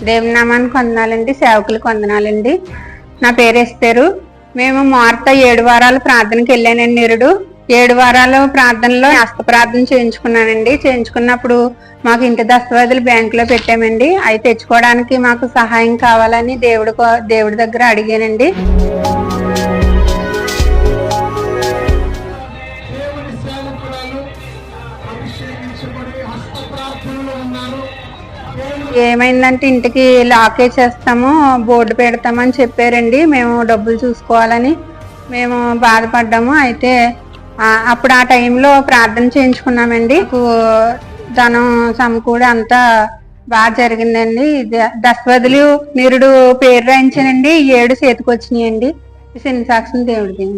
దేవుని నామానికి వందనాలండి, సేవకులకు వందనాలండి. నా పేరు ఎస్తేరు. మేము మార్త 7 వారాలు ప్రార్థనకి వెళ్ళానండి. నిరుడు 7 వారాలు ప్రార్థనలో హస్త ప్రార్థన చేయించుకున్నానండి. చేయించుకున్నప్పుడు మాకు ఇంటి దస్తవాజులు బ్యాంకులో పెట్టామండి. అవి తెచ్చుకోవడానికి మాకు సహాయం కావాలని దేవుడి దగ్గర అడిగానండి. ఏమైందంటే ఇంటికి లాకే చేస్తాము, బోర్డు పెడతామని చెప్పారండి. మేము డబ్బులు చూసుకోవాలని మేము బాధపడ్డాము. అయితే అప్పుడు ఆ టైంలో ప్రార్థన చేయించుకున్నామండి. ధనం సమకూడి అంతా బాగా జరిగిందండి. దస్తవదులు నిరుడు పేరు రాయించానండి. 7 చేతికి వచ్చినాయండి. చిన్న సాక్షిని దేవుడికి.